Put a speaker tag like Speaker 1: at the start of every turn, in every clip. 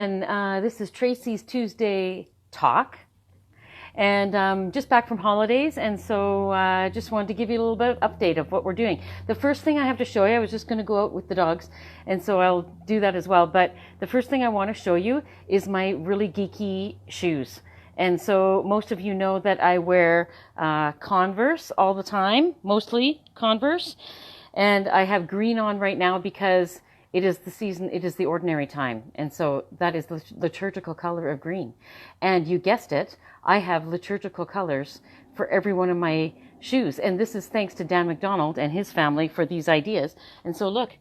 Speaker 1: And this is Tracy's Tuesday Talk. And just back from holidays, and so just wanted to give you a little bit of update of what we're doing. The first thing I have to show you, I was just going to go out with the dogs, and so I'll do that as well. But the first thing I want to show you is my really geeky shoes. And so most of you know that I wear Converse all the time, mostly Converse. And I have green on right now because it is the season, it is the ordinary time. And so that is the liturgical color of green. And you guessed it, I have liturgical colors for every one of my shoes. And this is thanks to Dan McDonald and his family for these ideas. And so look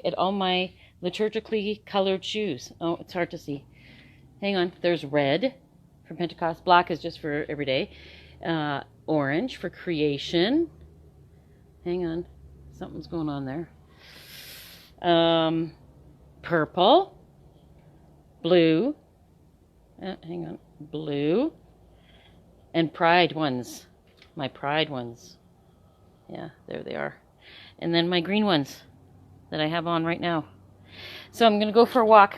Speaker 1: at all my liturgically colored shoes. Oh, it's hard to see. Hang on, there's red for Pentecost. Black is just for every day. Orange for creation. Hang on, something's going on there. Purple, blue, hang on, blue, and pride ones, my pride ones. Yeah, there they are. And then my green ones that I have on right now. So I'm going to go for a walk.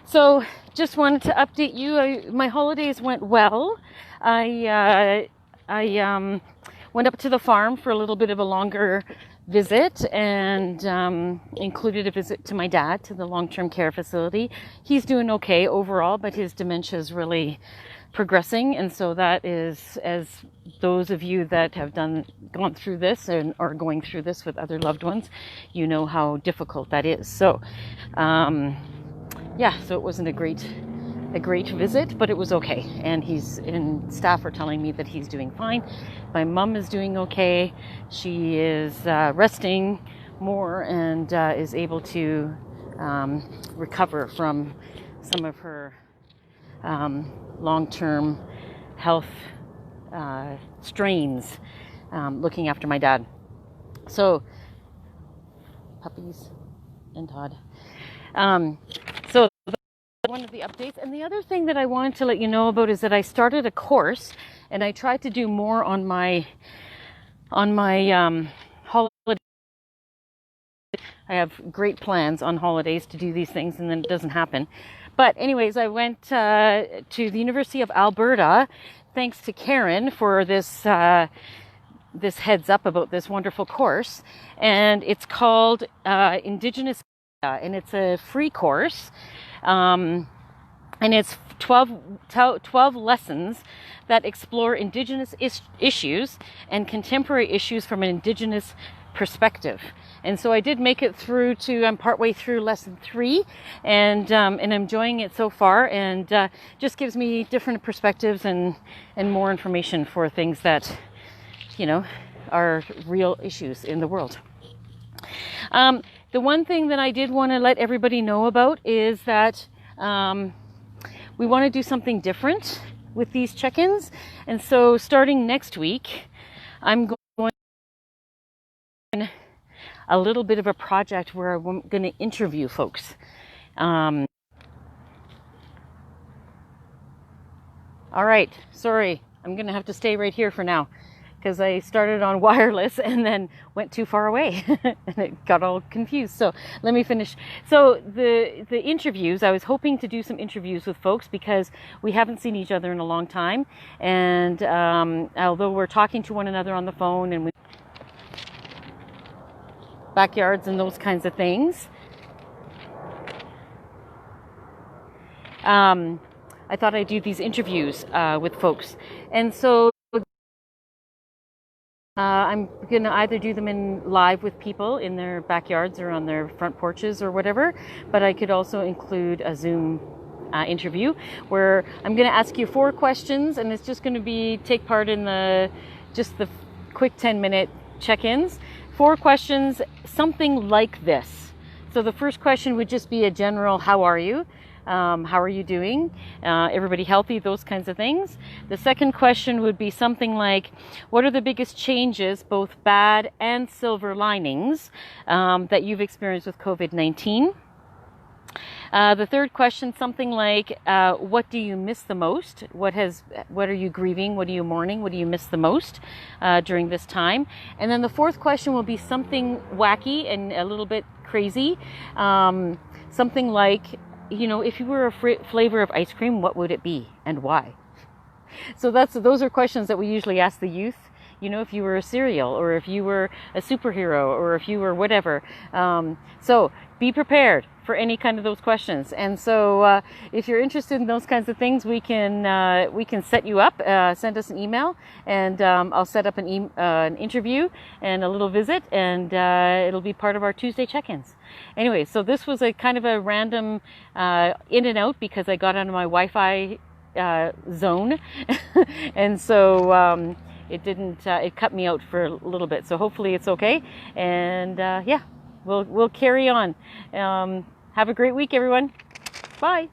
Speaker 1: So just wanted to update you. My holidays went well. I went up to the farm for a little bit of a longer visit and included a visit to my dad to the long-term care facility. He's doing okay overall, but his dementia is really progressing, and so that is, as those of you that have gone through this and are going through this with other loved ones, you know how difficult that is. So so it wasn't a great visit, but it was okay. And staff are telling me that he's doing fine. My mom is doing okay. She is resting more and is able to recover from some of her long-term health strains looking after my dad. So, puppies and Todd. So one of the updates. And the other thing that I wanted to let you know about is that I started a course, and I tried to do more on my holiday. I have great plans on holidays to do these things, and then it doesn't happen. But anyways, I went to the University of Alberta, thanks to Karen for this heads up about this wonderful course, and it's called Indigenous, and it's a free course. And it's 12 lessons that explore Indigenous issues and contemporary issues from an Indigenous perspective. And so I did make it through I'm partway through lesson 3, and I'm enjoying it so far, and just gives me different perspectives and more information for things that, are real issues in the world. The one thing that I did want to let everybody know about is that we want to do something different with these check-ins. And so starting next week, I'm going a little bit of a project where I'm going to interview folks. All right, sorry, I'm going to have to stay right here for now, because I started on wireless and then went too far away and it got all confused. So let me finish. So the interviews, I was hoping to do some interviews with folks because we haven't seen each other in a long time. And although we're talking to one another on the phone and backyards and those kinds of things, I thought I'd do these interviews with folks. And so I'm going to either do them in live with people in their backyards or on their front porches or whatever, but I could also include a Zoom interview where I'm going to ask you 4 questions, and it's just going to take part in the quick 10-minute check-ins. 4 questions, something like this. So the first question would just be a general, how are you? How are you doing? Everybody healthy? Those kinds of things. The second question would be something like, what are the biggest changes, both bad and silver linings, that you've experienced with COVID-19? The third question, something like, what do you miss the most? What are you grieving? What are you mourning? What do you miss the most during this time? And then the fourth question will be something wacky and a little bit crazy. Something like, if you were a flavor of ice cream, what would it be and why? So those are questions that we usually ask the youth. If you were a cereal, or if you were a superhero, or if you were whatever. So be prepared for any kind of those questions. And so if you're interested in those kinds of things, we can set you up. Send us an email, and I'll set up an interview and a little visit, and it'll be part of our Tuesday check-ins. Anyway, so this was a kind of a random in and out, because I got onto my Wi-Fi zone, and so it cut me out for a little bit. So hopefully it's okay, and we'll carry on. Have a great week, everyone. Bye.